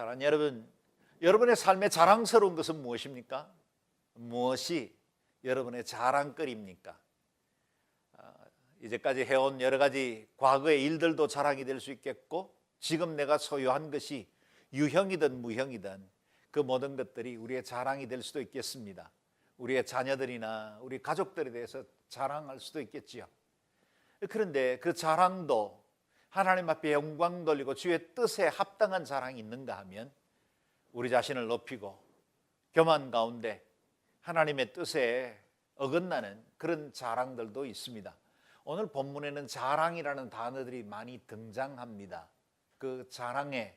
사랑하는 여러분, 여러분의 삶에 자랑스러운 것은 무엇입니까? 무엇이 여러분의 자랑거리입니까? 이제까지 해온 여러 가지 과거의 일들도 자랑이 될 수 있겠고, 지금 내가 소유한 것이 유형이든 무형이든 그 모든 것들이 우리의 자랑이 될 수도 있겠습니다. 우리의 자녀들이나 우리 가족들에 대해서 자랑할 수도 있겠지요. 그런데 그 자랑도 하나님 앞에 영광 돌리고 주의 뜻에 합당한 자랑이 있는가 하면 우리 자신을 높이고 교만 가운데 하나님의 뜻에 어긋나는 그런 자랑들도 있습니다. 오늘 본문에는 자랑이라는 단어들이 많이 등장합니다. 그 자랑에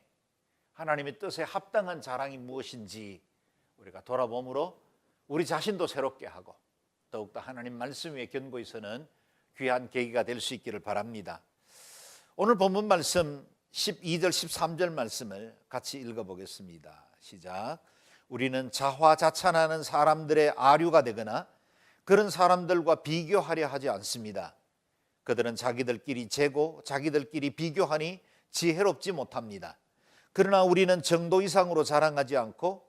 하나님의 뜻에 합당한 자랑이 무엇인지 우리가 돌아봄으로 우리 자신도 새롭게 하고 더욱더 하나님 말씀 위에 견고히 서는 귀한 계기가 될 수 있기를 바랍니다. 오늘 본문 말씀 12절 13절 말씀을 같이 읽어보겠습니다. 시작. 우리는 자화자찬하는 사람들의 아류가 되거나 그런 사람들과 비교하려 하지 않습니다. 그들은 자기들끼리 재고 자기들끼리 비교하니 지혜롭지 못합니다. 그러나 우리는 정도 이상으로 자랑하지 않고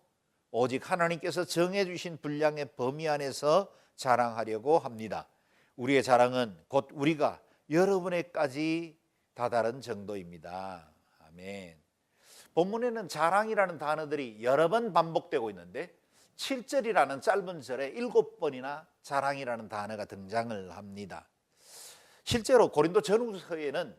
오직 하나님께서 정해주신 분량의 범위 안에서 자랑하려고 합니다. 우리의 자랑은 곧 우리가 여러분에까지 다다른 정도입니다. 아멘. 본문에는 자랑이라는 단어들이 여러 번 반복되고 있는데 7절이라는 짧은 절에 7번이나 자랑이라는 단어가 등장을 합니다. 실제로 고린도 전후서에는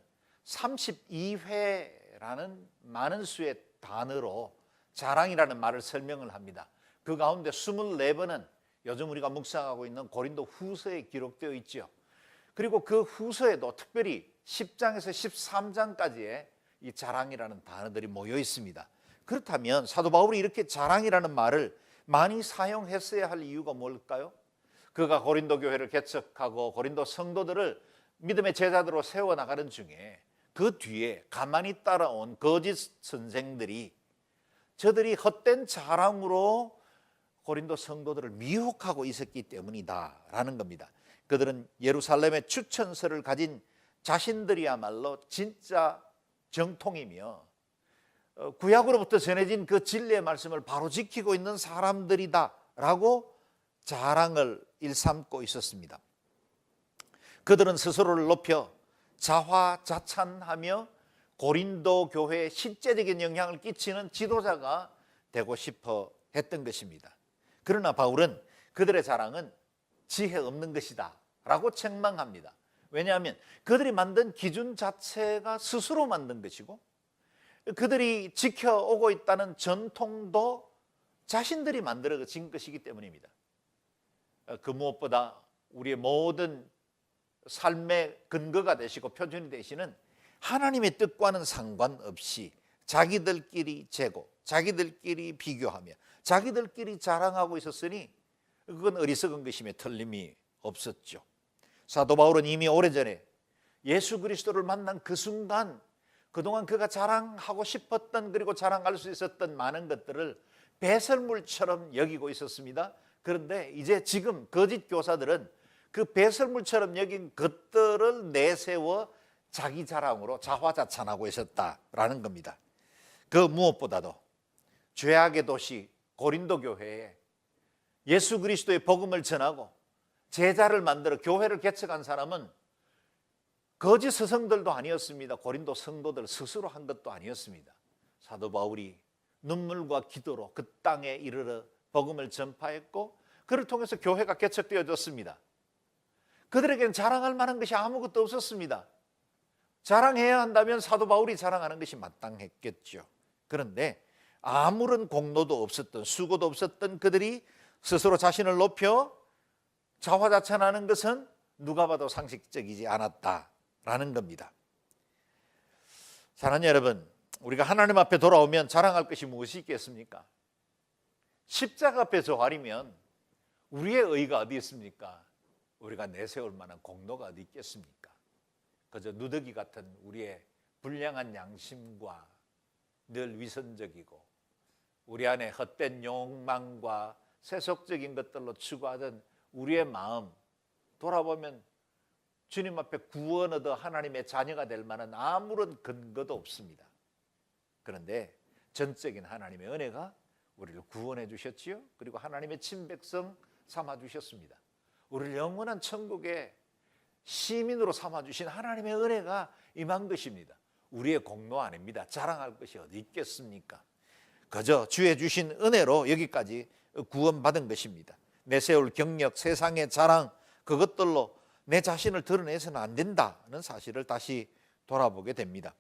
32회라는 많은 수의 단어로 자랑이라는 말을 설명을 합니다. 그 가운데 24번은 요즘 우리가 묵상하고 있는 고린도 후서에 기록되어 있죠. 그리고 그 후서에도 특별히 10장에서 13장까지의 이 자랑이라는 단어들이 모여 있습니다. 그렇다면 사도 바울이 이렇게 자랑이라는 말을 많이 사용했어야 할 이유가 뭘까요? 그가 고린도 교회를 개척하고 고린도 성도들을 믿음의 제자들로 세워나가는 중에 그 뒤에 가만히 따라온 거짓 선생들이 저들이 헛된 자랑으로 고린도 성도들을 미혹하고 있었기 때문이다라는 겁니다. 그들은 예루살렘의 추천서를 가진 자신들이야말로 진짜 정통이며 구약으로부터 전해진 그 진리의 말씀을 바로 지키고 있는 사람들이다라고 자랑을 일삼고 있었습니다. 그들은 스스로를 높여 자화자찬하며 고린도 교회에 실제적인 영향을 끼치는 지도자가 되고 싶어 했던 것입니다. 그러나 바울은 그들의 자랑은 지혜 없는 것이다 라고 책망합니다. 왜냐하면 그들이 만든 기준 자체가 스스로 만든 것이고 그들이 지켜오고 있다는 전통도 자신들이 만들어진 것이기 때문입니다. 그 무엇보다 우리의 모든 삶의 근거가 되시고 표준이 되시는 하나님의 뜻과는 상관없이 자기들끼리 재고 자기들끼리 비교하며 자기들끼리 자랑하고 있었으니 그건 어리석은 것임에 틀림이 없었죠. 사도 바울은 이미 오래전에 예수 그리스도를 만난 그 순간 그동안 그가 자랑하고 싶었던 그리고 자랑할 수 있었던 많은 것들을 배설물처럼 여기고 있었습니다. 그런데 이제 지금 거짓 교사들은 그 배설물처럼 여긴 것들을 내세워 자기 자랑으로 자화자찬하고 있었다라는 겁니다. 그 무엇보다도 죄악의 도시 고린도 교회에 예수 그리스도의 복음을 전하고 제자를 만들어 교회를 개척한 사람은 거짓 스승들도 아니었습니다. 고린도 성도들 스스로 한 것도 아니었습니다. 사도 바울이 눈물과 기도로 그 땅에 이르러 복음을 전파했고 그를 통해서 교회가 개척되어졌습니다. 그들에게는 자랑할 만한 것이 아무것도 없었습니다. 자랑해야 한다면 사도 바울이 자랑하는 것이 마땅했겠죠. 그런데 아무런 공로도 없었던 수고도 없었던 그들이 스스로 자신을 높여 자화자찬하는 것은 누가 봐도 상식적이지 않았다라는 겁니다. 사랑하는 여러분, 우리가 하나님 앞에 돌아오면 자랑할 것이 무엇이 있겠습니까? 십자가 앞에 조아리면 우리의 의의가 어디 있습니까? 우리가 내세울 만한 공로가 어디 있겠습니까? 그저 누더기 같은 우리의 불량한 양심과 늘 위선적이고 우리 안에 헛된 욕망과 세속적인 것들로 추구하던 우리의 마음 돌아보면 주님 앞에 구원 얻어 하나님의 자녀가 될 만한 아무런 근거도 없습니다. 그런데 전적인 하나님의 은혜가 우리를 구원해 주셨지요. 그리고 하나님의 친백성 삼아 주셨습니다. 우리를 영원한 천국의 시민으로 삼아 주신 하나님의 은혜가 임한 것입니다. 우리의 공로 아닙니다. 자랑할 것이 어디 있겠습니까? 그저 주의 주신 은혜로 여기까지 구원받은 것입니다. 내세울 경력, 세상의 자랑, 그것들로 내 자신을 드러내서는 안 된다는 사실을 다시 돌아보게 됩니다.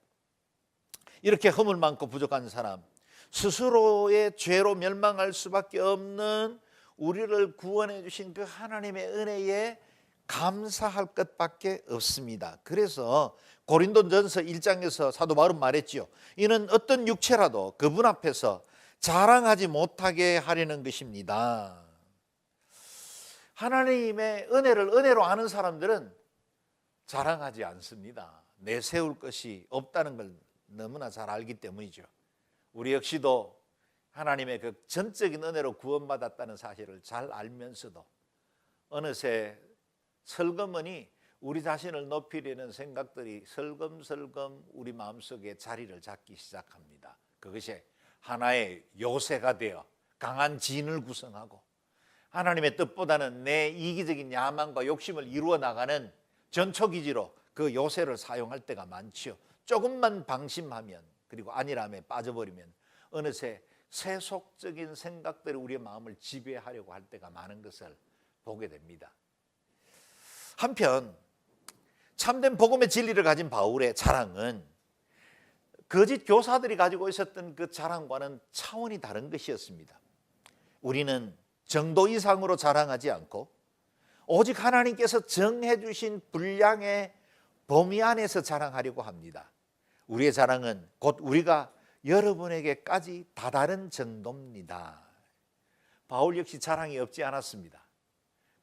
이렇게 허물 많고 부족한 사람, 스스로의 죄로 멸망할 수밖에 없는 우리를 구원해 주신 그 하나님의 은혜에 감사할 것밖에 없습니다. 그래서 고린도전서 1장에서 사도 바울은 말했지요. 이는 어떤 육체라도 그분 앞에서 자랑하지 못하게 하려는 것입니다. 하나님의 은혜를 은혜로 아는 사람들은 자랑하지 않습니다. 내세울 것이 없다는 걸 너무나 잘 알기 때문이죠. 우리 역시도 하나님의 그 전적인 은혜로 구원받았다는 사실을 잘 알면서도 어느새 슬그머니 우리 자신을 높이려는 생각들이 슬금슬금 우리 마음속에 자리를 잡기 시작합니다. 그것이 하나의 요새가 되어 강한 진을 구성하고 하나님의 뜻보다는 내 이기적인 야망과 욕심을 이루어 나가는 전초기지로 그 요새를 사용할 때가 많지요. 조금만 방심하면, 그리고 안일함에 빠져버리면 어느새 세속적인 생각들이 우리의 마음을 지배하려고 할 때가 많은 것을 보게 됩니다. 한편 참된 복음의 진리를 가진 바울의 자랑은 거짓 교사들이 가지고 있었던 그 자랑과는 차원이 다른 것이었습니다. 우리는 정도 이상으로 자랑하지 않고 오직 하나님께서 정해 주신 분량의 범위 안에서 자랑하려고 합니다. 우리의 자랑은 곧 우리가 여러분에게까지 다다른 정도입니다. 바울 역시 자랑이 없지 않았습니다.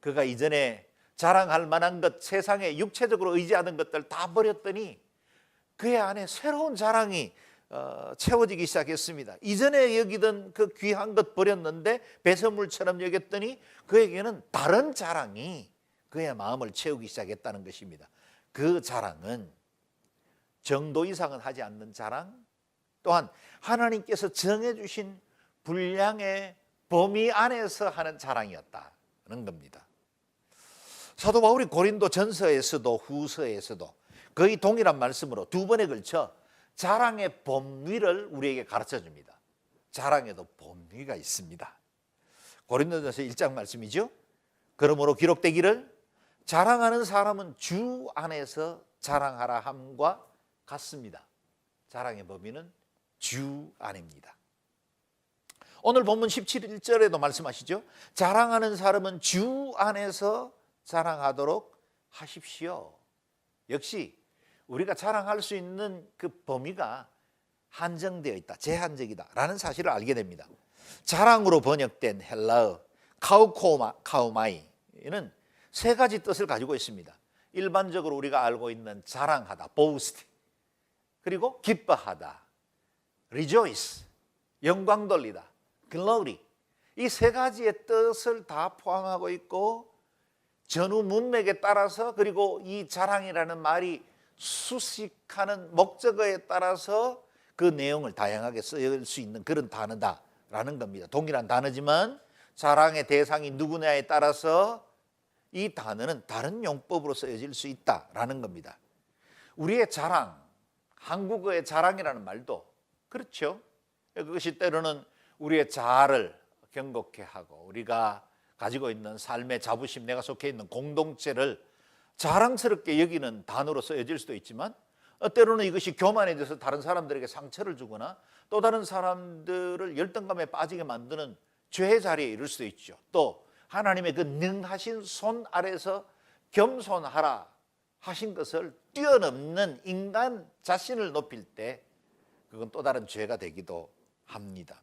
그가 이전에 자랑할 만한 것, 세상에 육체적으로 의지하던 것들 다 버렸더니 그의 안에 새로운 자랑이 채워지기 시작했습니다. 이전에 여기던 그 귀한 것 버렸는데 배설물처럼 여겼더니 그에게는 다른 자랑이 그의 마음을 채우기 시작했다는 것입니다. 그 자랑은 정도 이상은 하지 않는 자랑, 또한 하나님께서 정해주신 분량의 범위 안에서 하는 자랑이었다는 겁니다. 사도 바울이 고린도 전서에서도 후서에서도 거의 동일한 말씀으로 두 번에 걸쳐 자랑의 범위를 우리에게 가르쳐 줍니다. 자랑에도 범위가 있습니다. 고린도전서 1장 말씀이죠. 그러므로 기록되기를 자랑하는 사람은 주 안에서 자랑하라 함과 같습니다. 자랑의 범위는 주 안입니다. 오늘 본문 17절에도 말씀하시죠. 자랑하는 사람은 주 안에서 자랑하도록 하십시오. 역시 우리가 자랑할 수 있는 그 범위가 한정되어 있다, 제한적이다 라는 사실을 알게 됩니다. 자랑으로 번역된 헬라어 카우마이는 세 가지 뜻을 가지고 있습니다. 일반적으로 우리가 알고 있는 자랑하다, boast, 그리고 기뻐하다, rejoice, 영광 돌리다, glory. 이 세 가지의 뜻을 다 포함하고 있고 전후 문맥에 따라서, 그리고 이 자랑이라는 말이 수식하는 목적어에 따라서 그 내용을 다양하게 쓸 수 있는 그런 단어다라는 겁니다. 동일한 단어지만 자랑의 대상이 누구냐에 따라서 이 단어는 다른 용법으로 쓰여질 수 있다라는 겁니다. 우리의 자랑, 한국어의 자랑이라는 말도 그렇죠. 그것이 때로는 우리의 자아를 경고케 하고 우리가 가지고 있는 삶의 자부심, 내가 속해 있는 공동체를 자랑스럽게 여기는 단어로 쓰여질 수도 있지만 때로는 이것이 교만해져서 다른 사람들에게 상처를 주거나 또 다른 사람들을 열등감에 빠지게 만드는 죄의 자리에 이를 수도 있죠. 또 하나님의 그 능하신 손 아래서 겸손하라 하신 것을 뛰어넘는 인간 자신을 높일 때 그건 또 다른 죄가 되기도 합니다.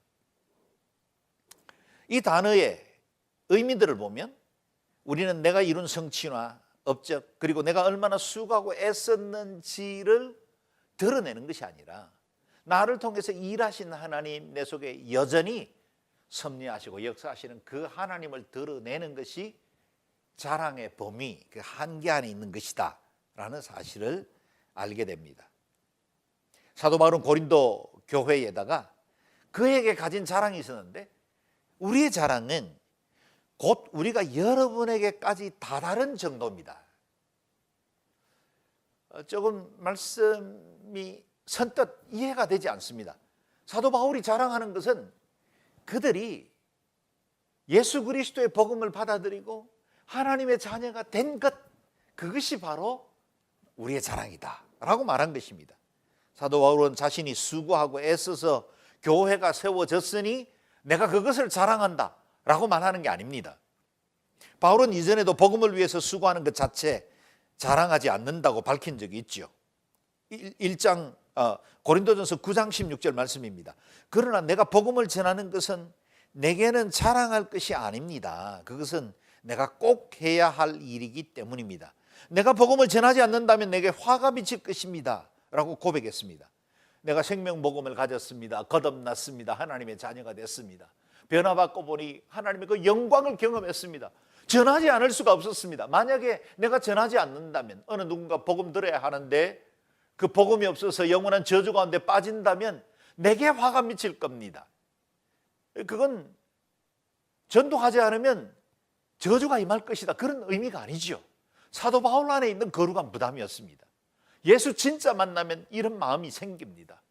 이 단어의 의미들을 보면 우리는 내가 이룬 성취나 업적, 그리고 내가 얼마나 수고하고 애썼는지를 드러내는 것이 아니라 나를 통해서 일하신 하나님, 내 속에 여전히 섭리하시고 역사하시는 그 하나님을 드러내는 것이 자랑의 범위, 그 한계 안에 있는 것이다 라는 사실을 알게 됩니다. 사도 바울은 고린도 교회에다가 그에게 가진 자랑이 있었는데 우리의 자랑은 곧 우리가 여러분에게까지 다다른 정도입니다. 조금 말씀이 선뜻 이해가 되지 않습니다. 사도 바울이 자랑하는 것은 그들이 예수 그리스도의 복음을 받아들이고 하나님의 자녀가 된 것, 그것이 바로 우리의 자랑이다 라고 말한 것입니다. 사도 바울은 자신이 수고하고 애써서 교회가 세워졌으니 내가 그것을 자랑한다 라고 말하는 게 아닙니다. 바울은 이전에도 복음을 위해서 수고하는 것 자체 자랑하지 않는다고 밝힌 적이 있죠. 1장 고린도전서 9장 16절 말씀입니다. 그러나 내가 복음을 전하는 것은 내게는 자랑할 것이 아닙니다. 그것은 내가 꼭 해야 할 일이기 때문입니다. 내가 복음을 전하지 않는다면 내게 화가 미칠 것입니다 라고 고백했습니다. 내가 생명복음을 가졌습니다. 거듭났습니다. 하나님의 자녀가 됐습니다. 변화받고 보니 하나님의 그 영광을 경험했습니다. 전하지 않을 수가 없었습니다. 만약에 내가 전하지 않는다면, 어느 누군가 복음 들어야 하는데 그 복음이 없어서 영원한 저주 가운데 빠진다면 내게 화가 미칠 겁니다. 그건 전도하지 않으면 저주가 임할 것이다, 그런 의미가 아니죠. 사도 바울 안에 있는 거룩한 부담이었습니다. 예수 진짜 만나면 이런 마음이 생깁니다.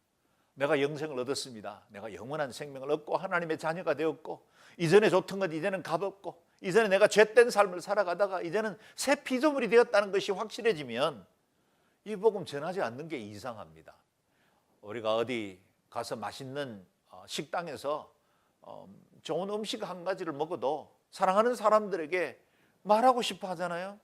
내가 영생을 얻었습니다. 내가 영원한 생명을 얻고 하나님의 자녀가 되었고, 이전에 좋던 것 이제는 값없고, 이전에 내가 죄된 삶을 살아가다가 이제는 새 피조물이 되었다는 것이 확실해지면 이 복음 전하지 않는 게 이상합니다. 우리가 어디 가서 맛있는 식당에서 좋은 음식 한 가지를 먹어도 사랑하는 사람들에게 말하고 싶어 하잖아요.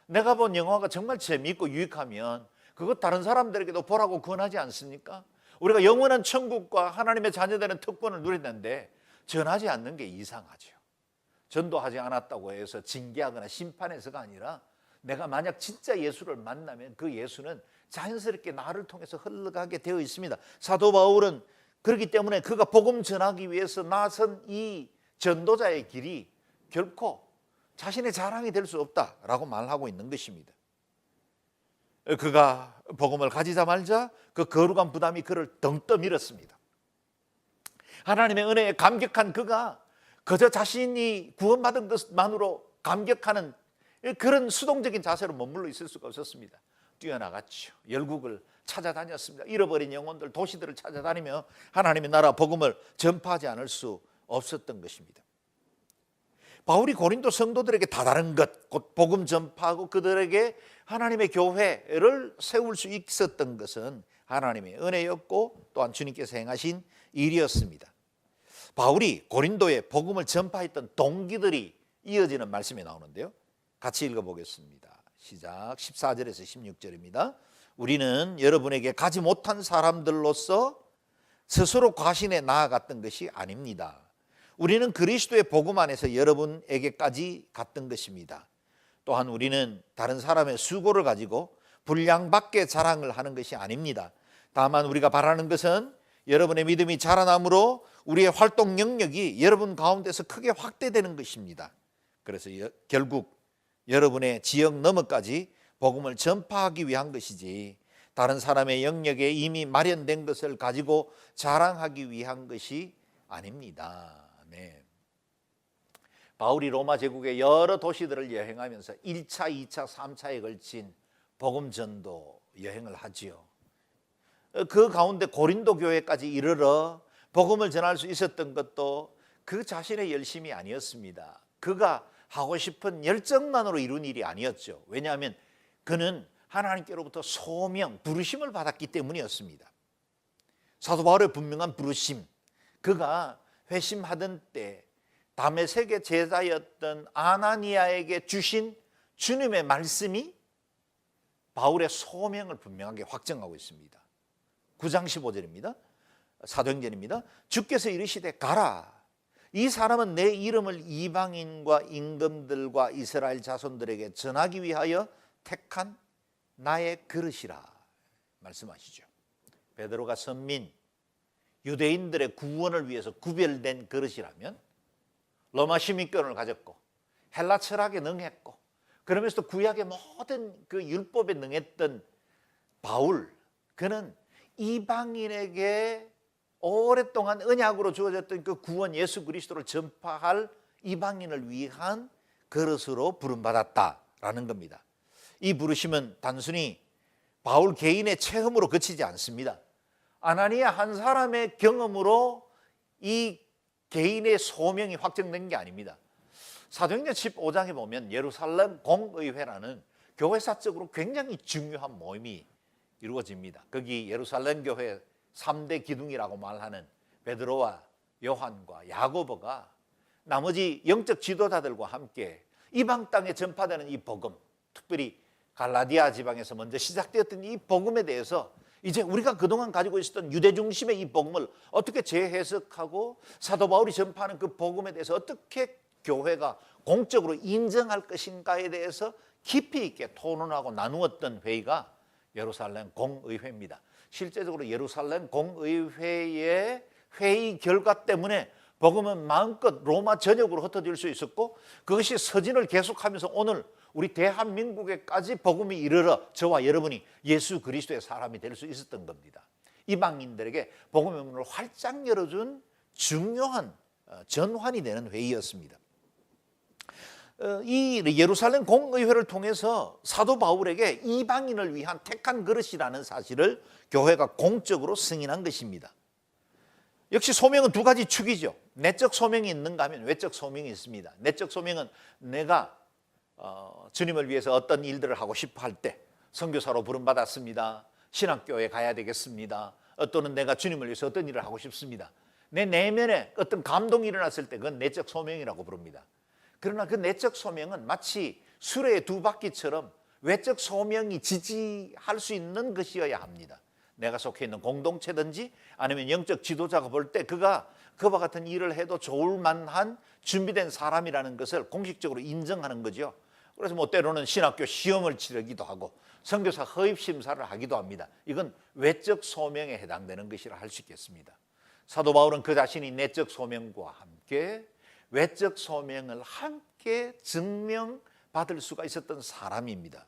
내가 본 영화가 정말 재미있고 유익하면 그것 다른 사람들에게도 보라고 권하지 않습니까? 우리가 영원한 천국과 하나님의 자녀되는 특권을 누리는데 전하지 않는 게 이상하죠. 전도하지 않았다고 해서 징계하거나 심판해서가 아니라 내가 만약 진짜 예수를 만나면 그 예수는 자연스럽게 나를 통해서 흘러가게 되어 있습니다. 사도 바울은 그렇기 때문에 그가 복음 전하기 위해서 나선 이 전도자의 길이 결코 자신의 자랑이 될 수 없다라고 말하고 있는 것입니다. 그가 복음을 가지자 말자 그 거룩한 부담이 그를 덩떠 밀었습니다. 하나님의 은혜에 감격한 그가 그저 자신이 구원받은 것만으로 감격하는 그런 수동적인 자세로 머물러 있을 수가 없었습니다. 뛰어나갔죠. 열국을 찾아다녔습니다. 잃어버린 영혼들, 도시들을 찾아다니며 하나님의 나라 복음을 전파하지 않을 수 없었던 것입니다. 바울이 고린도 성도들에게 다다른 것, 곧 복음 전파하고 그들에게 하나님의 교회를 세울 수 있었던 것은 하나님의 은혜였고 또한 주님께서 행하신 일이었습니다. 바울이 고린도에 복음을 전파했던 동기들이 이어지는 말씀이 나오는데요. 같이 읽어보겠습니다. 시작. 14절에서 16절입니다. 우리는 여러분에게 가지 못한 사람들로서 스스로 과신에 나아갔던 것이 아닙니다. 우리는 그리스도의 복음 안에서 여러분에게까지 갔던 것입니다. 또한 우리는 다른 사람의 수고를 가지고 분량밖에 자랑을 하는 것이 아닙니다. 다만 우리가 바라는 것은 여러분의 믿음이 자라남으로 우리의 활동 영역이 여러분 가운데서 크게 확대되는 것입니다. 그래서 결국 여러분의 지역 너머까지 복음을 전파하기 위한 것이지 다른 사람의 영역에 이미 마련된 것을 가지고 자랑하기 위한 것이 아닙니다. 네. 바울이 로마 제국의 여러 도시들을 여행하면서 1차, 2차, 3차에 걸친 복음 전도 여행을 하지요. 그 가운데 고린도 교회까지 이르러 복음을 전할 수 있었던 것도 그 자신의 열심이 아니었습니다. 그가 하고 싶은 열정만으로 이룬 일이 아니었죠. 왜냐하면 그는 하나님께로부터 소명, 부르심을 받았기 때문이었습니다. 사도 바울의 분명한 부르심, 그가 회심하던 때 다메섹의 제자였던 아나니아에게 주신 주님의 말씀이 바울의 소명을 분명하게 확정하고 있습니다. 9장 15절입니다. 사도행전입니다. 주께서 이르시되 가라. 이 사람은 내 이름을 이방인과 임금들과 이스라엘 자손들에게 전하기 위하여 택한 나의 그릇이라 말씀하시죠. 베드로가 선민 유대인들의 구원을 위해서 구별된 그릇이라면 로마 시민권을 가졌고 헬라 철학에 능했고 그러면서도 구약의 모든 그 율법에 능했던 바울, 그는 이방인에게 오래 오랫동안 언약으로 주어졌던 그 구원 예수 그리스도를 전파할 이방인을 위한 그릇으로 부름받았다라는 겁니다. 이 부르심은 단순히 바울 개인의 체험으로 그치지 않습니다. 아나니아 한 사람의 경험으로 이 개인의 소명이 확정된 게 아닙니다. 사도행전 15장에 보면 예루살렘 공의회라는 교회사적으로 굉장히 중요한 모임이 이루어집니다. 거기 예루살렘 교회 3대 기둥이라고 말하는 베드로와 요한과 야고보가 나머지 영적 지도자들과 함께 이방 땅에 전파되는 이 복음, 특별히 갈라디아 지방에서 먼저 시작되었던 이 복음에 대해서 이제 우리가 그동안 가지고 있었던 유대 중심의 이 복음을 어떻게 재해석하고 사도 바울이 전파하는 그 복음에 대해서 어떻게 교회가 공적으로 인정할 것인가에 대해서 깊이 있게 토론하고 나누었던 회의가 예루살렘 공의회입니다. 실제적으로 예루살렘 공의회의 회의 결과 때문에 복음은 마음껏 로마 전역으로 흩어질 수 있었고, 그것이 서진을 계속하면서 오늘 우리 대한민국에까지 복음이 이르러 저와 여러분이 예수 그리스도의 사람이 될 수 있었던 겁니다. 이방인들에게 복음의 문을 활짝 열어준 중요한 전환이 되는 회의였습니다. 이 예루살렘 공의회를 통해서 사도 바울에게 이방인을 위한 택한 그릇이라는 사실을 교회가 공적으로 승인한 것입니다. 역시 소명은 두 가지 축이죠. 내적 소명이 있는가 하면 외적 소명이 있습니다. 내적 소명은 내가 주님을 위해서 어떤 일들을 하고 싶어 할 때 선교사로 부름받았습니다. 신학교에 가야 되겠습니다. 또는 내가 주님을 위해서 어떤 일을 하고 싶습니다. 내 내면에 어떤 감동이 일어났을 때 그건 내적 소명이라고 부릅니다. 그러나 그 내적 소명은 마치 수레의 두 바퀴처럼 외적 소명이 지지할 수 있는 것이어야 합니다. 내가 속해 있는 공동체든지 아니면 영적 지도자가 볼 때 그가 그와 같은 일을 해도 좋을 만한 준비된 사람이라는 것을 공식적으로 인정하는 거죠. 그래서 뭐 때로는 신학교 시험을 치르기도 하고 선교사 허입 심사를 하기도 합니다. 이건 외적 소명에 해당되는 것이라 할 수 있겠습니다. 사도 바울은 그 자신이 내적 소명과 함께 외적 소명을 함께 증명받을 수가 있었던 사람입니다.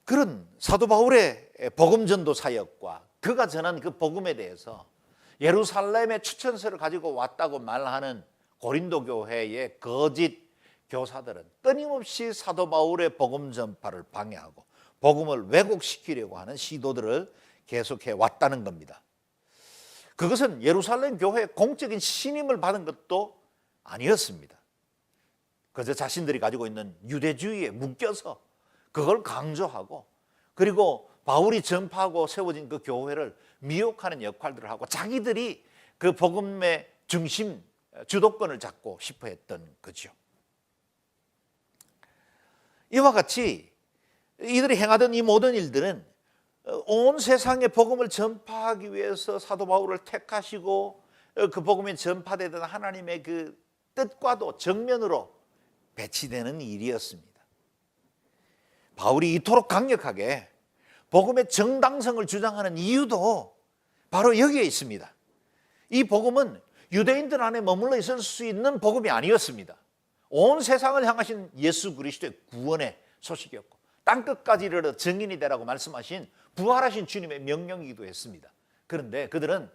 그런 사도 바울의 복음 전도 사역과 그가 전한 그 복음에 대해서 예루살렘의 추천서를 가지고 왔다고 말하는 고린도 교회의 거짓 교사들은 끊임없이 사도 바울의 복음 전파를 방해하고 복음을 왜곡시키려고 하는 시도들을 계속해 왔다는 겁니다. 그것은 예루살렘 교회의 공적인 신임을 받은 것도 아니었습니다. 그저 자신들이 가지고 있는 유대주의에 묶여서 그걸 강조하고, 그리고 바울이 전파하고 세워진 그 교회를 미혹하는 역할들을 하고 자기들이 그 복음의 중심 주도권을 잡고 싶어 했던 거죠. 이와 같이 이들이 행하던 이 모든 일들은 온 세상에 복음을 전파하기 위해서 사도 바울을 택하시고 그 복음이 전파되던 하나님의 그 뜻과도 정면으로 배치되는 일이었습니다. 바울이 이토록 강력하게 복음의 정당성을 주장하는 이유도 바로 여기에 있습니다. 이 복음은 유대인들 안에 머물러 있을 수 있는 복음이 아니었습니다. 온 세상을 향하신 예수 그리스도의 구원의 소식이었고 땅끝까지 이르러 증인이 되라고 말씀하신 부활하신 주님의 명령이기도 했습니다. 그런데 그들은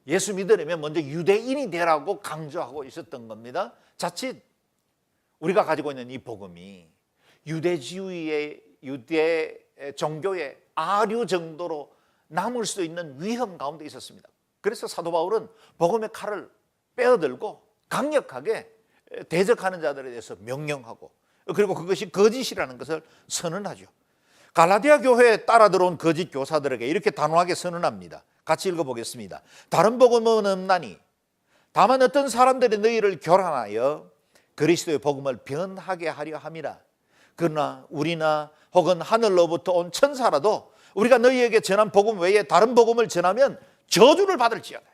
예수 믿으려면 먼저 유대인이 되라고 강조하고 있었던 겁니다. 자칫 우리가 가지고 있는 이 복음이 유대주의의 유대 종교의 아류 정도로 남을 수 있는 위험 가운데 있었습니다. 그래서 사도 바울은 복음의 칼을 빼어들고 강력하게 대적하는 자들에 대해서 명령하고, 그리고 그것이 거짓이라는 것을 선언하죠. 갈라디아 교회에 따라 들어온 거짓 교사들에게 이렇게 단호하게 선언합니다. 같이 읽어보겠습니다. 다른 복음은 없나니 다만 어떤 사람들이 너희를 교란하여 그리스도의 복음을 변하게 하려 함이라. 그러나 우리나 혹은 하늘로부터 온 천사라도 우리가 너희에게 전한 복음 외에 다른 복음을 전하면 저주를 받을지어다.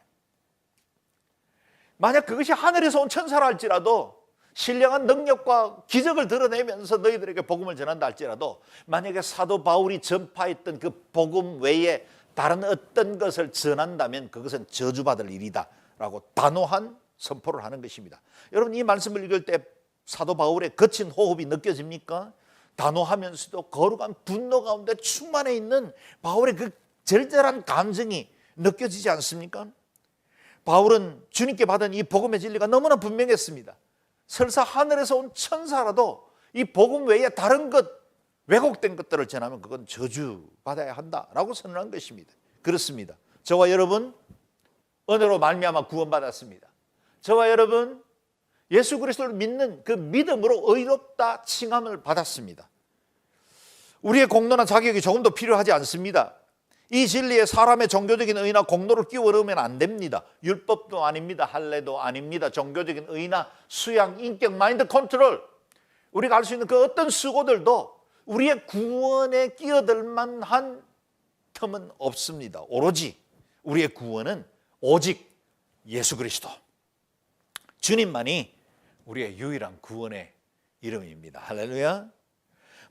만약 그것이 하늘에서 온 천사라 할지라도, 신령한 능력과 기적을 드러내면서 너희들에게 복음을 전한다 할지라도, 만약에 사도 바울이 전파했던 그 복음 외에 다른 어떤 것을 전한다면 그것은 저주받을 일이다 라고 단호한 선포를 하는 것입니다. 여러분, 이 말씀을 읽을 때 사도 바울의 거친 호흡이 느껴집니까? 단호하면서도 거룩한 분노 가운데 충만해 있는 바울의 그 절절한 감정이 느껴지지 않습니까? 바울은 주님께 받은 이 복음의 진리가 너무나 분명했습니다. 설사 하늘에서 온 천사라도 이 복음 외에 다른 것, 왜곡된 것들을 전하면 그건 저주받아야 한다라고 선언한 것입니다. 그렇습니다. 저와 여러분 은혜로 말미암아 구원받았습니다. 저와 여러분 예수 그리스도를 믿는 그 믿음으로 의롭다 칭함을 받았습니다. 우리의 공로나 자격이 조금도 필요하지 않습니다. 이 진리에 사람의 종교적인 의나 공로를 끼워 넣으면 안 됩니다. 율법도 아닙니다. 할례도 아닙니다. 종교적인 의나 수양, 인격, 마인드 컨트롤, 우리가 할 수 있는 그 어떤 수고들도 우리의 구원에 끼어들 만한 틈은 없습니다. 오로지 우리의 구원은 오직 예수 그리스도, 주님만이 우리의 유일한 구원의 이름입니다. 할렐루야.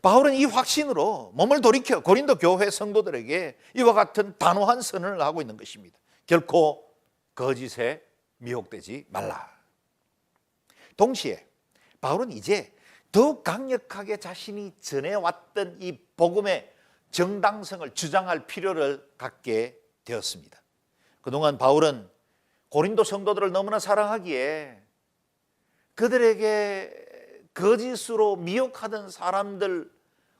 바울은 이 확신으로 몸을 돌이켜 고린도 교회 성도들에게 이와 같은 단호한 선언을 하고 있는 것입니다. 결코 거짓에 미혹되지 말라. 동시에 바울은 이제 더욱 강력하게 자신이 전해왔던 이 복음의 정당성을 주장할 필요를 갖게 되었습니다. 그동안 바울은 고린도 성도들을 너무나 사랑하기에 그들에게 거짓으로 미혹하던 사람들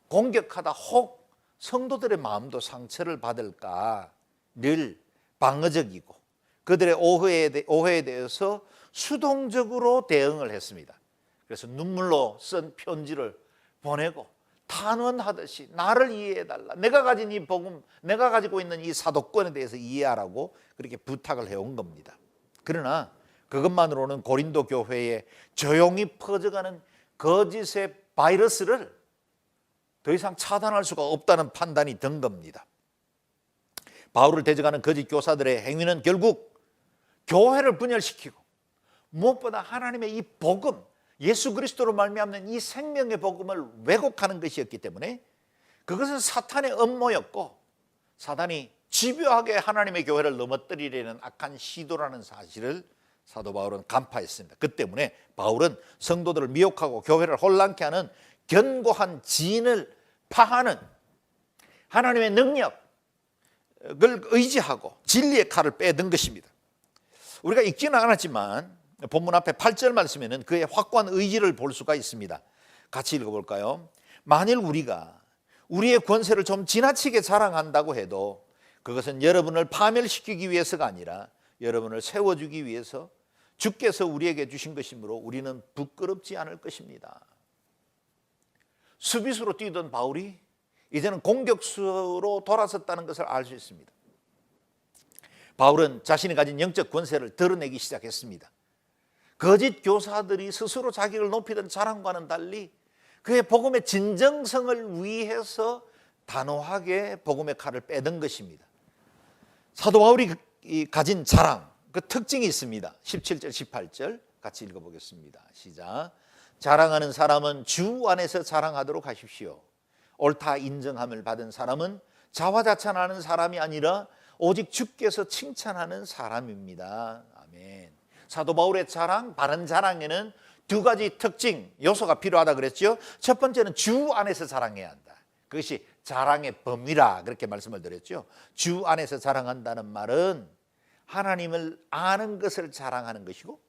공격하다 혹 성도들의 마음도 상처를 받을까 늘 방어적이고 그들의 오해에 대해서 수동적으로 대응을 했습니다. 그래서 눈물로 쓴 편지를 보내고 탄원하듯이 나를 이해해달라, 내가 가진 이 복음, 내가 가지고 있는 이 사도권에 대해서 이해하라고 그렇게 부탁을 해온 겁니다. 그러나 그것만으로는 고린도 교회에 조용히 퍼져가는 거짓의 바이러스를 더 이상 차단할 수가 없다는 판단이 든 겁니다. 바울을 대적하는 거짓 교사들의 행위는 결국 교회를 분열시키고 무엇보다 하나님의 이 복음, 예수 그리스도로 말미암는 이 생명의 복음을 왜곡하는 것이었기 때문에 그것은 사탄의 음모였고 사탄이 집요하게 하나님의 교회를 넘어뜨리려는 악한 시도라는 사실을 사도 바울은 간파했습니다. 그 때문에 바울은 성도들을 미혹하고 교회를 혼란케 하는 견고한 진을 파하는 하나님의 능력을 의지하고 진리의 칼을 빼든 것입니다. 우리가 읽지는 않았지만 본문 앞에 8절 말씀에는 그의 확고한 의지를 볼 수가 있습니다. 같이 읽어볼까요? 만일 우리가 우리의 권세를 좀 지나치게 자랑한다고 해도 그것은 여러분을 파멸시키기 위해서가 아니라 여러분을 세워주기 위해서 주께서 우리에게 주신 것이므로 우리는 부끄럽지 않을 것입니다. 수비수로 뛰던 바울이 이제는 공격수로 돌아섰다는 것을 알 수 있습니다. 바울은 자신이 가진 영적 권세를 드러내기 시작했습니다. 거짓 교사들이 스스로 자기를 높이던 자랑과는 달리 그의 복음의 진정성을 위해서 단호하게 복음의 칼을 빼던 것입니다. 사도 바울이 가진 자랑, 그 특징이 있습니다. 17절, 18절 같이 읽어보겠습니다. 시작. 자랑하는 사람은 주 안에서 자랑하도록 하십시오. 옳다 인정함을 받은 사람은 자화자찬하는 사람이 아니라 오직 주께서 칭찬하는 사람입니다. 아멘. 사도 바울의 자랑, 바른 자랑에는 두 가지 특징, 요소가 필요하다 그랬죠. 첫 번째는 주 안에서 자랑해야 한다. 그것이 자랑의 범위라 그렇게 말씀을 드렸죠. 주 안에서 자랑한다는 말은 하나님을 아는 것을 자랑하는 것이고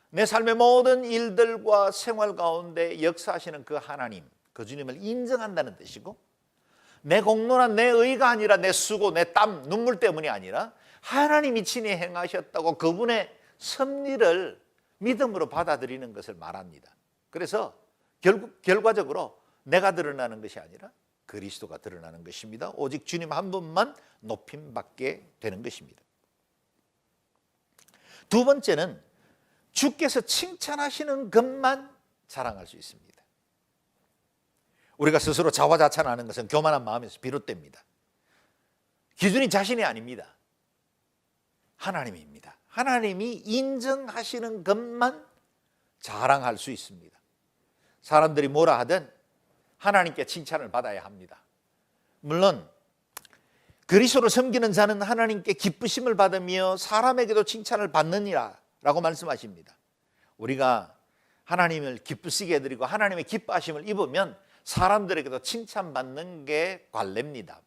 내 삶의 모든 일들과 생활 가운데 역사하시는 그 하나님, 그 주님을 인정한다는 뜻이고 내 공로나 내 의가 아니라 내 수고, 내 땀, 눈물 때문이 아니라 하나님이 친히 행하셨다고 그분의 섭리를 믿음으로 받아들이는 것을 말합니다. 그래서 결과적으로 내가 드러나는 것이 아니라 그리스도가 드러나는 것입니다. 오직 주님 한 분만 높임받게 되는 것입니다. 두 번째는 주께서 칭찬하시는 것만 자랑할 수 있습니다. 우리가 스스로 자화자찬하는 것은 교만한 마음에서 비롯됩니다. 기준이 자신이 아닙니다. 하나님입니다. 하나님이 인정하시는 것만 자랑할 수 있습니다. 사람들이 뭐라 하든 하나님께 칭찬을 받아야 합니다. 물론 그리스도를 섬기는 자는 하나님께 기쁘심을 받으며 사람에게도 칭찬을 받느니라 라고 말씀하십니다. 우리가 하나님을 기쁘시게 해드리고 하나님의 기뻐하심을 입으면 사람들에게도 칭찬받는 게 관례입니다.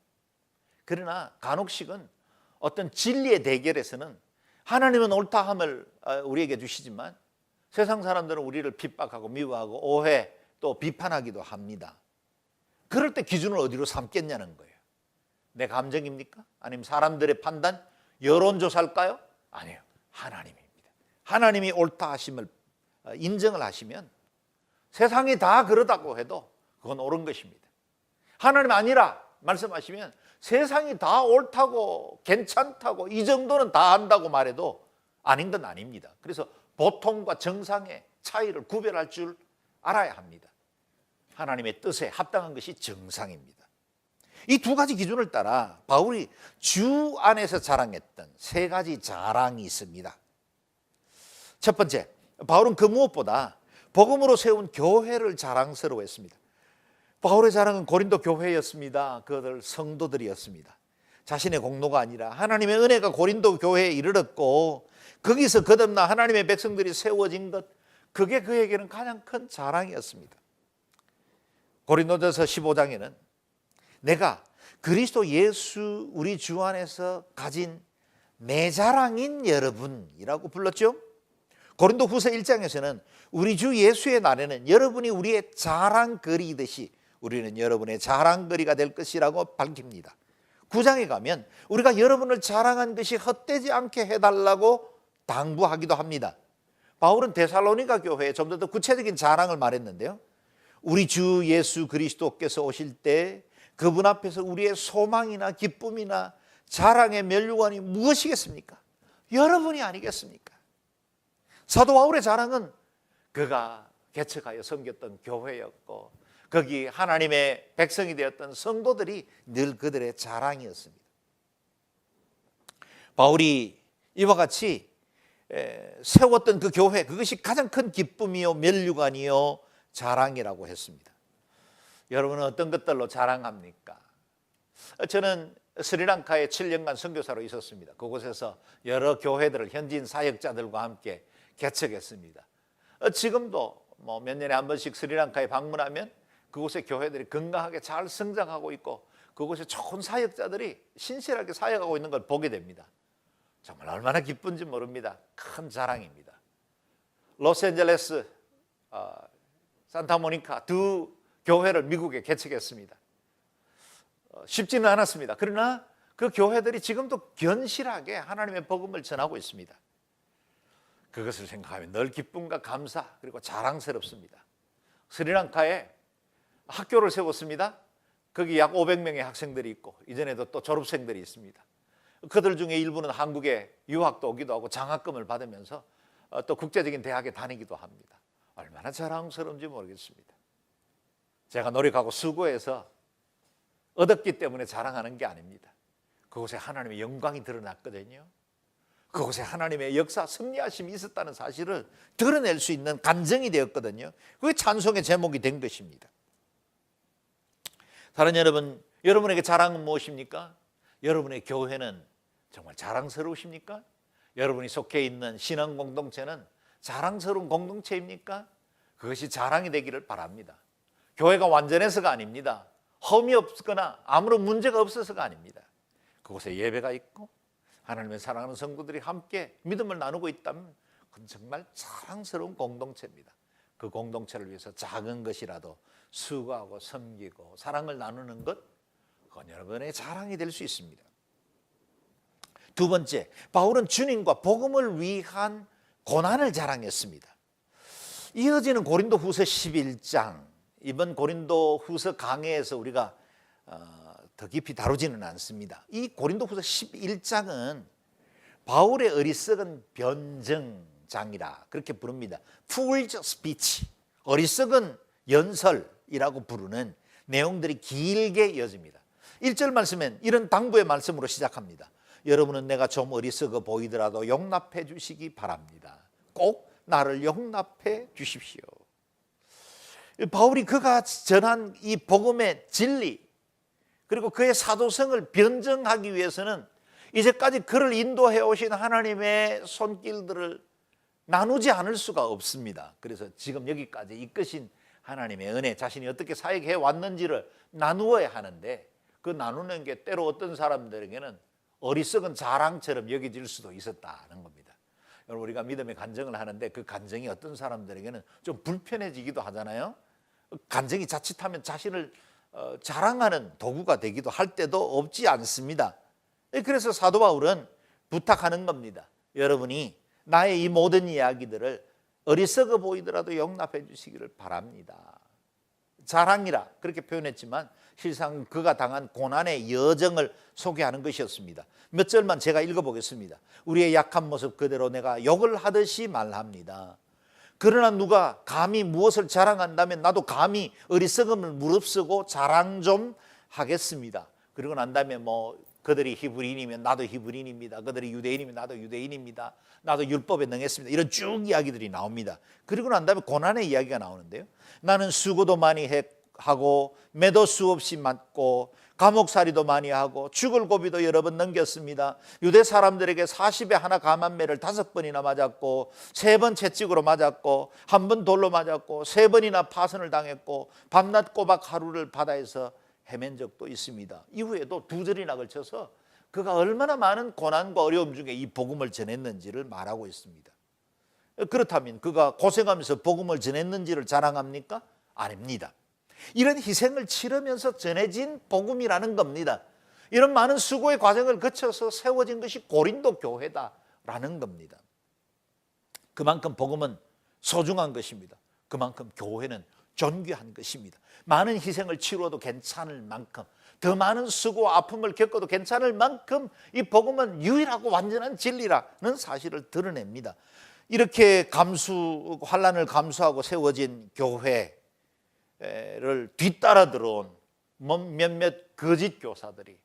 그러나 간혹씩은 어떤 진리의 대결에서는 하나님은 옳다함을 우리에게 주시지만 세상 사람들은 우리를 핍박하고 미워하고 오해 또 비판하기도 합니다. 그럴 때 기준을 어디로 삼겠냐는 거예요. 내 감정입니까? 아니면 사람들의 판단? 여론조사일까요? 아니에요. 하나님입니다. 하나님이 옳다 하심을 인정을 하시면 세상이 다 그러다고 해도 그건 옳은 것입니다. 하나님 아니라 말씀하시면 세상이 다 옳다고 괜찮다고 이 정도는 다 한다고 말해도 아닌 건 아닙니다. 그래서 보통과 정상의 차이를 구별할 줄 알아야 합니다. 하나님의 뜻에 합당한 것이 정상입니다. 이 두 가지 기준을 따라 바울이 주 안에서 자랑했던 세 가지 자랑이 있습니다. 첫 번째, 바울은 그 무엇보다 복음으로 세운 교회를 자랑스러워했습니다. 바울의 자랑은 고린도 교회였습니다. 그들 성도들이었습니다. 자신의 공로가 아니라 하나님의 은혜가 고린도 교회에 이르렀고 거기서 거듭나 하나님의 백성들이 세워진 것, 그게 그에게는 가장 큰 자랑이었습니다. 고린도전서 15장에는 내가 그리스도 예수 우리 주 안에서 가진 내 자랑인 여러분이라고 불렀죠. 고린도 후서 1장에서는 우리 주 예수의 날에는 여러분이 우리의 자랑거리이듯이 우리는 여러분의 자랑거리가 될 것이라고 밝힙니다. 9장에 가면 우리가 여러분을 자랑한 것이 헛되지 않게 해달라고 당부하기도 합니다. 바울은 데살로니가 교회에 좀 더 구체적인 자랑을 말했는데요. 우리 주 예수 그리스도께서 오실 때 그분 앞에서 우리의 소망이나 기쁨이나 자랑의 면류관이 무엇이겠습니까? 여러분이 아니겠습니까? 사도 바울의 자랑은 그가 개척하여 섬겼던 교회였고 거기 하나님의 백성이 되었던 성도들이 늘 그들의 자랑이었습니다. 바울이 이와 같이 세웠던 그 교회, 그것이 가장 큰 기쁨이요 면류관이요 자랑이라고 했습니다. 여러분은 어떤 것들로 자랑합니까? 저는 스리랑카에 7년간 선교사로 있었습니다. 그곳에서 여러 교회들을 현지인 사역자들과 함께 개척했습니다. 지금도 몇 년에 한 번씩 스리랑카에 방문하면 그곳의 교회들이 건강하게 잘 성장하고 있고 그곳에 좋은 사역자들이 신실하게 사역하고 있는 걸 보게 됩니다. 정말 얼마나 기쁜지 모릅니다. 큰 자랑입니다. 로스앤젤레스, 산타모니카 두 교회를 미국에 개척했습니다. 쉽지는 않았습니다. 그러나 그 교회들이 지금도 견실하게 하나님의 복음을 전하고 있습니다. 그것을 생각하면 늘 기쁨과 감사 그리고 자랑스럽습니다. 스리랑카에 학교를 세웠습니다. 거기 약 500명의 학생들이 있고 이전에도 또 졸업생들이 있습니다. 그들 중에 일부는 한국에 유학도 오기도 하고 장학금을 받으면서 또 국제적인 대학에 다니기도 합니다. 얼마나 자랑스러운지 모르겠습니다. 제가 노력하고 수고해서 얻었기 때문에 자랑하는 게 아닙니다. 그곳에 하나님의 영광이 드러났거든요. 그곳에 하나님의 역사, 섭리하심이 있었다는 사실을 드러낼 수 있는 간증이 되었거든요. 그게 찬송의 제목이 된 것입니다. 사랑하는 여러분, 여러분에게 자랑은 무엇입니까? 여러분의 교회는 정말 자랑스러우십니까? 여러분이 속해 있는 신앙 공동체는 자랑스러운 공동체입니까? 그것이 자랑이 되기를 바랍니다. 교회가 완전해서가 아닙니다. 험이 없거나 아무런 문제가 없어서가 아닙니다. 그곳에 예배가 있고 하나님의 사랑하는 성도들이 함께 믿음을 나누고 있다면 그건 정말 자랑스러운 공동체입니다. 그 공동체를 위해서 작은 것이라도 수고하고 섬기고 사랑을 나누는 것, 그건 여러분의 자랑이 될 수 있습니다. 두 번째, 바울은 주님과 복음을 위한 고난을 자랑했습니다. 이어지는 고린도 후서 11장, 이번 고린도 후서 강해에서 우리가 더 깊이 다루지는 않습니다. 이 고린도 후서 11장은 바울의 어리석은 변증장이라 그렇게 부릅니다. Fool's speech, 어리석은 연설이라고 부르는 내용들이 길게 이어집니다. 1절 말씀엔 이런 당부의 말씀으로 시작합니다. 여러분은 내가 좀 어리석어 보이더라도 용납해 주시기 바랍니다. 꼭 나를 용납해 주십시오. 바울이 그가 전한 이 복음의 진리 그리고 그의 사도성을 변증하기 위해서는 이제까지 그를 인도해 오신 하나님의 손길들을 나누지 않을 수가 없습니다. 그래서 지금 여기까지 이끄신 하나님의 은혜, 자신이 어떻게 사역해 왔는지를 나누어야 하는데 그 나누는 게 때로 어떤 사람들에게는 어리석은 자랑처럼 여겨질 수도 있었다는 겁니다. 여러분, 우리가 믿음의 간증을 하는데 그 간증이 어떤 사람들에게는 좀 불편해지기도 하잖아요. 간증이 자칫하면 자신을 자랑하는 도구가 되기도 할 때도 없지 않습니다. 그래서 사도 바울은 부탁하는 겁니다. 여러분이 나의 이 모든 이야기들을 어리석어 보이더라도 용납해 주시기를 바랍니다. 자랑이라 그렇게 표현했지만 실상 그가 당한 고난의 여정을 소개하는 것이었습니다. 몇 절만 제가 읽어보겠습니다. 우리의 약한 모습 그대로 내가 욕을 하듯이 말합니다. 그러나 누가 감히 무엇을 자랑한다면 나도 감히 어리석음을 무릅쓰고 자랑 좀 하겠습니다. 그리고 난 다음에 그들이 히브리인이면 나도 히브리인입니다. 그들이 유대인이면 나도 유대인입니다. 나도 율법에 능했습니다. 이런 쭉 이야기들이 나옵니다. 그리고 난 다음에 고난의 이야기가 나오는데요. 나는 수고도 많이 하고 매도 수없이 맞고 감옥살이도 많이 하고 죽을 고비도 여러 번 넘겼습니다. 유대 사람들에게 40에 하나 감한매를 5번이나 맞았고 3번 채찍으로 맞았고 1번 돌로 맞았고 3번이나 파선을 당했고 밤낮 꼬박 하루를 바다에서 헤맨 적도 있습니다. 이후에도 2절이나 걸쳐서 그가 얼마나 많은 고난과 어려움 중에 이 복음을 전했는지를 말하고 있습니다. 그렇다면 그가 고생하면서 복음을 전했는지를 자랑합니까? 아닙니다. 이런 희생을 치르면서 전해진 복음이라는 겁니다. 이런 많은 수고의 과정을 거쳐서 세워진 것이 고린도 교회다라는 겁니다. 그만큼 복음은 소중한 것입니다. 그만큼 교회는 존귀한 것입니다. 많은 희생을 치루어도 괜찮을 만큼, 더 많은 수고와 아픔을 겪어도 괜찮을 만큼 이 복음은 유일하고 완전한 진리라는 사실을 드러냅니다. 이렇게 환난을 감수하고 세워진 교회를 뒤따라 들어온 몇몇 거짓 교사들이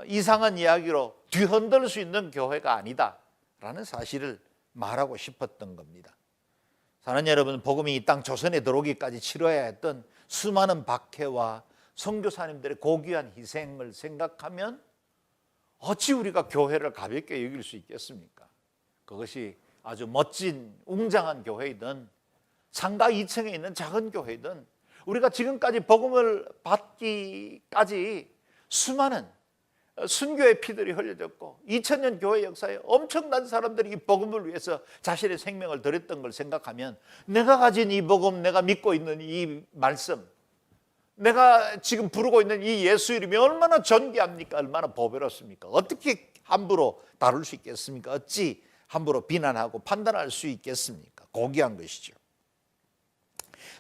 이상한 이야기로 뒤흔들 수 있는 교회가 아니다라는 사실을 말하고 싶었던 겁니다. 사는 여러분, 복음이 이 땅 조선에 들어오기까지 치러야 했던 수많은 박해와 선교사님들의 고귀한 희생을 생각하면 어찌 우리가 교회를 가볍게 여길 수 있겠습니까? 그것이 아주 멋진 웅장한 교회이든 상가 2층에 있는 작은 교회이든 우리가 지금까지 복음을 받기까지 수많은 순교의 피들이 흘려졌고 2000년 교회 역사에 엄청난 사람들이 이 복음을 위해서 자신의 생명을 드렸던 걸 생각하면 내가 가진 이 복음, 내가 믿고 있는 이 말씀, 내가 지금 부르고 있는 이 예수 이름이 얼마나 존귀합니까? 얼마나 보배롭습니까? 어떻게 함부로 다룰 수 있겠습니까? 어찌 함부로 비난하고 판단할 수 있겠습니까? 고귀한 것이죠.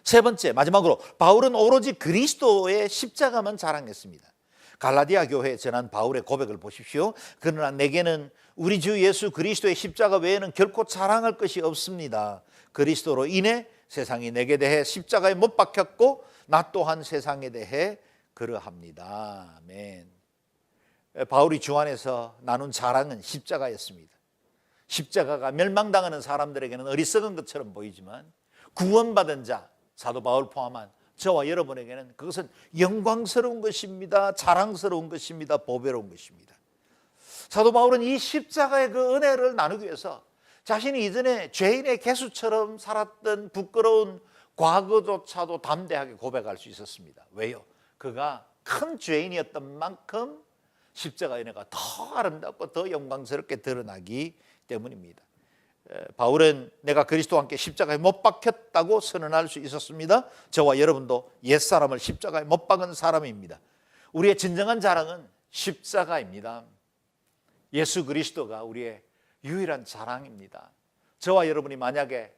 세 번째, 마지막으로 바울은 오로지 그리스도의 십자가만 자랑했습니다. 갈라디아 교회에 전한 바울의 고백을 보십시오. 그러나 내게는 우리 주 예수 그리스도의 십자가 외에는 결코 자랑할 것이 없습니다. 그리스도로 인해 세상이 내게 대해 십자가에 못 박혔고 나 또한 세상에 대해 그러합니다. 아멘. 바울이 주 안에서 나눈 자랑은 십자가였습니다. 십자가가 멸망당하는 사람들에게는 어리석은 것처럼 보이지만 구원받은 자, 사도 바울 포함한 저와 여러분에게는 그것은 영광스러운 것입니다. 자랑스러운 것입니다. 보배로운 것입니다. 사도 바울은 이 십자가의 그 은혜를 나누기 위해서 자신이 이전에 죄인의 개수처럼 살았던 부끄러운 과거조차도 담대하게 고백할 수 있었습니다. 왜요? 그가 큰 죄인이었던 만큼 십자가의 은혜가 더 아름답고 더 영광스럽게 드러나기 때문입니다. 바울은 내가 그리스도와 함께 십자가에 못 박혔다고 선언할 수 있었습니다. 저와 여러분도 옛사람을 십자가에 못 박은 사람입니다. 우리의 진정한 자랑은 십자가입니다. 예수 그리스도가 우리의 유일한 자랑입니다. 저와 여러분이 만약에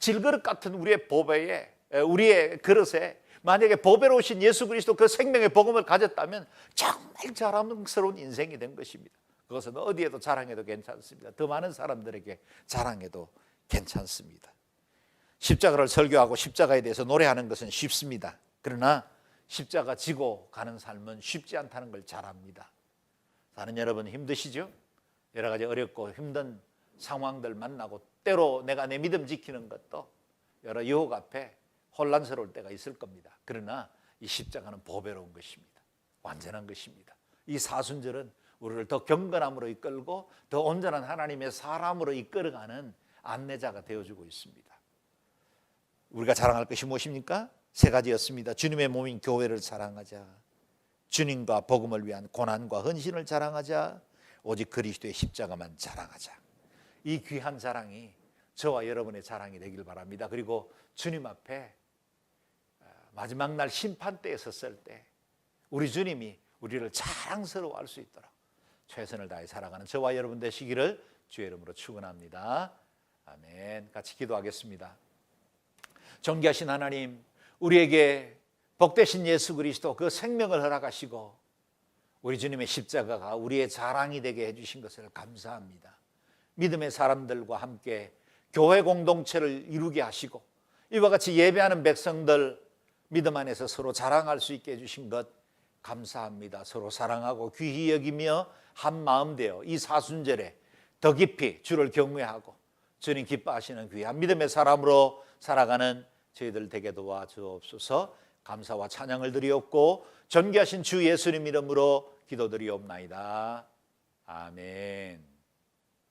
질그릇 같은 우리의 보배에, 우리의 그릇에 만약에 보배로우신 예수 그리스도 그 생명의 복음을 가졌다면 정말 자랑스러운 인생이 된 것입니다. 그것은 어디에도 자랑해도 괜찮습니다. 더 많은 사람들에게 자랑해도 괜찮습니다. 십자가를 설교하고 십자가에 대해서 노래하는 것은 쉽습니다. 그러나 십자가 지고 가는 삶은 쉽지 않다는 걸 잘 압니다. 사는 여러분 힘드시죠? 여러 가지 어렵고 힘든 상황들 만나고 때로 내가 내 믿음 지키는 것도 여러 유혹 앞에 혼란스러울 때가 있을 겁니다. 그러나 이 십자가는 보배로운 것입니다. 완전한 것입니다. 이 사순절은 우리를 더 경건함으로 이끌고 더 온전한 하나님의 사람으로 이끌어가는 안내자가 되어주고 있습니다. 우리가 자랑할 것이 무엇입니까? 3가지였습니다. 주님의 몸인 교회를 자랑하자, 주님과 복음을 위한 고난과 헌신을 자랑하자, 오직 그리스도의 십자가만 자랑하자. 이 귀한 자랑이 저와 여러분의 자랑이 되길 바랍니다. 그리고 주님 앞에 마지막 날 심판대에 섰을 때 우리 주님이 우리를 자랑스러워할 수 있도록 최선을 다해 살아가는 저와 여러분 되시기를 주의 이름으로 축원합니다. 아멘. 같이 기도하겠습니다. 존귀하신 하나님, 우리에게 복되신 예수 그리스도 그 생명을 허락하시고 우리 주님의 십자가가 우리의 자랑이 되게 해주신 것을 감사합니다. 믿음의 사람들과 함께 교회 공동체를 이루게 하시고 이와 같이 예배하는 백성들 믿음 안에서 서로 자랑할 수 있게 해주신 것 감사합니다. 서로 사랑하고 귀히 여기며 한 마음 되어 이 사순절에 더 깊이 주를 경외하고 주님 기뻐하시는 귀한 믿음의 사람으로 살아가는 저희들 되게 도와주옵소서. 감사와 찬양을 드리옵고 존귀하신 주 예수님 이름으로 기도드리옵나이다. 아멘.